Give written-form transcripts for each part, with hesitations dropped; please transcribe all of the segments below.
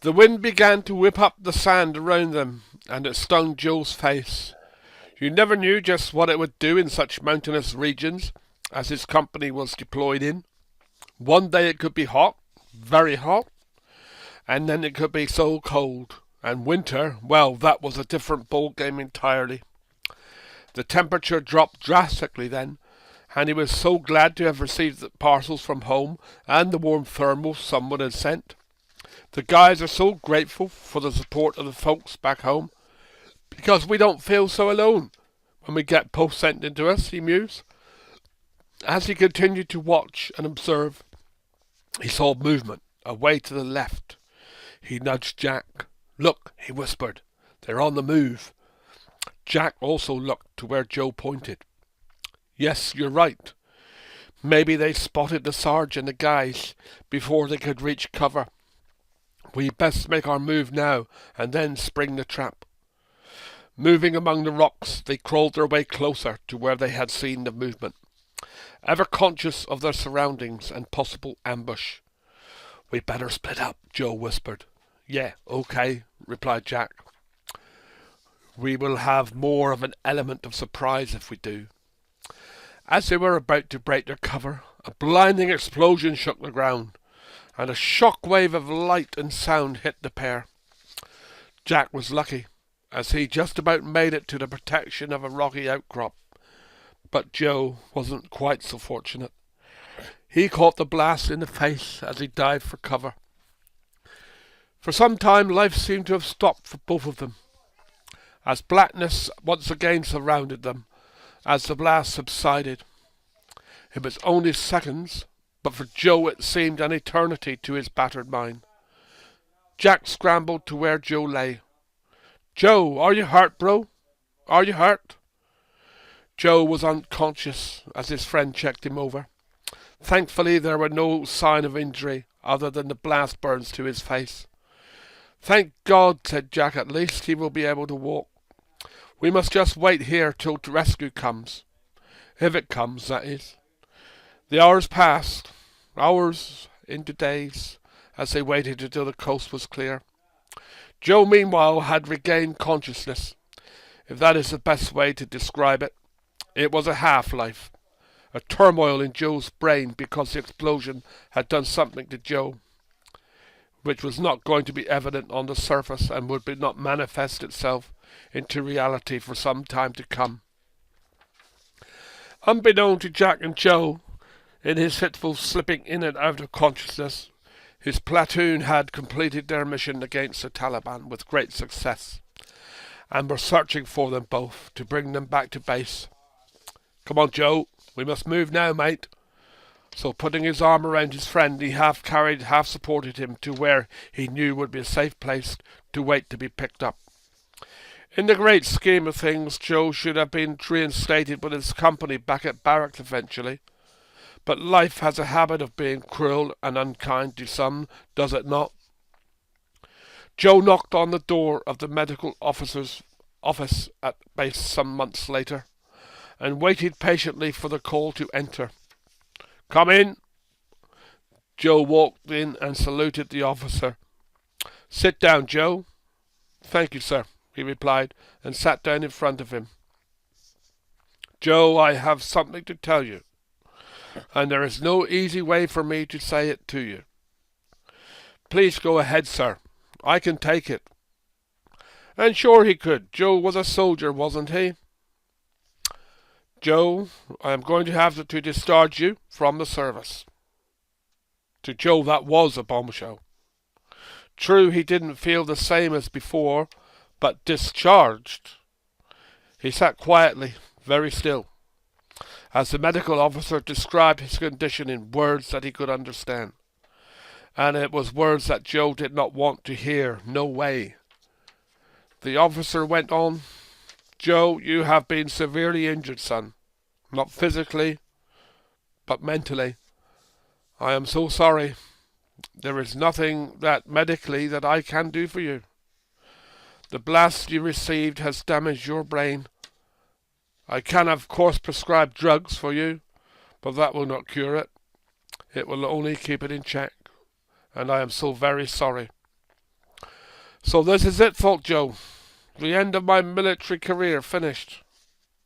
The wind began to whip up the sand around them, and it stung Joe's face. You never knew just what it would do in such mountainous regions as his company was deployed in. One day it could be hot, very hot, and then it could be so cold. And winter, well, that was a different ball game entirely. The temperature dropped drastically then, and he was so glad to have received the parcels from home and the warm thermals someone had sent. The guys are so grateful for the support of the folks back home, because we don't feel so alone when we get posts sent in to us, he mused. As he continued to watch and observe, he saw movement away to the left. He nudged Jack. "Look," he whispered. "They're on the move." Jack also looked to where Joe pointed. "Yes, you're right. Maybe they spotted the Sarge and the guys before they could reach cover. We best make our move now and then spring the trap." Moving among the rocks, they crawled their way closer to where they had seen the movement, ever conscious of their surroundings and possible ambush. "We better split up," Joe whispered. "Yeah, okay," replied Jack. "We will have more of an element of surprise if we do." As they were about to break their cover, a blinding explosion shook the ground, and a shock wave of light and sound hit the pair. Jack was lucky, as he just about made it to the protection of a rocky outcrop. But Joe wasn't quite so fortunate. He caught the blast in the face as he dived for cover. For some time life seemed to have stopped for both of them, as blackness once again surrounded them as the blast subsided. It was only seconds, but for Joe it seemed an eternity to his battered mind. Jack scrambled to where Joe lay. "Joe, are you hurt, bro? Are you hurt?" Joe was unconscious as his friend checked him over. Thankfully there were no sign of injury other than the blast burns to his face. "Thank God," said Jack, "at least he will be able to walk. We must just wait here till the rescue comes. If it comes, that is." The hours passed, hours into days, as they waited until the coast was clear. Joe, meanwhile, had regained consciousness, if that is the best way to describe it. It was a half-life, a turmoil in Joe's brain because the explosion had done something to Joe, which was not going to be evident on the surface and would not manifest itself into reality for some time to come. Unbeknown to Jack and Joe, in his fitful slipping in and out of consciousness, his platoon had completed their mission against the Taliban with great success, and were searching for them both to bring them back to base. "Come on, Joe, we must move now, mate." So putting his arm around his friend, he half carried, half supported him to where he knew would be a safe place to wait to be picked up. In the great scheme of things, Joe should have been reinstated with his company back at barracks eventually. But life has a habit of being cruel and unkind to some, does it not? Joe knocked on the door of the medical officer's office at base some months later, and waited patiently for the call to enter. "Come in." Joe walked in and saluted the officer. "Sit down, Joe." "Thank you, sir," he replied, and sat down in front of him. "Joe, I have something to tell you, and there is no easy way for me to say it to you." "Please go ahead, sir. I can take it." And sure he could. Joe was a soldier, wasn't he? "Joe, I am going to have to discharge you from the service." To Joe that was a bombshell. True, he didn't feel the same as before, but discharged. He sat quietly, very still, as the medical officer described his condition in words that he could understand. And it was words that Joe did not want to hear, no way. The officer went on, "Joe, you have been severely injured, son. Not physically, but mentally. I am so sorry. There is nothing that medically that I can do for you. The blast you received has damaged your brain. I can of course prescribe drugs for you, but that will not cure it. It will only keep it in check, and I am so very sorry." So this is it, thought Joe. The end of my military career finished.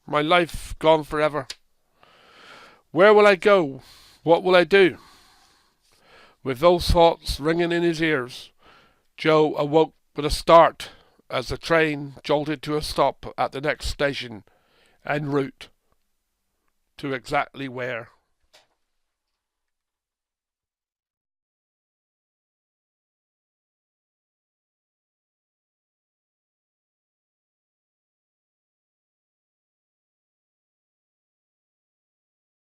My life gone forever. Where will I go? What will I do? With those thoughts ringing in his ears, Joe awoke with a start as the train jolted to a stop at the next station en route to exactly where.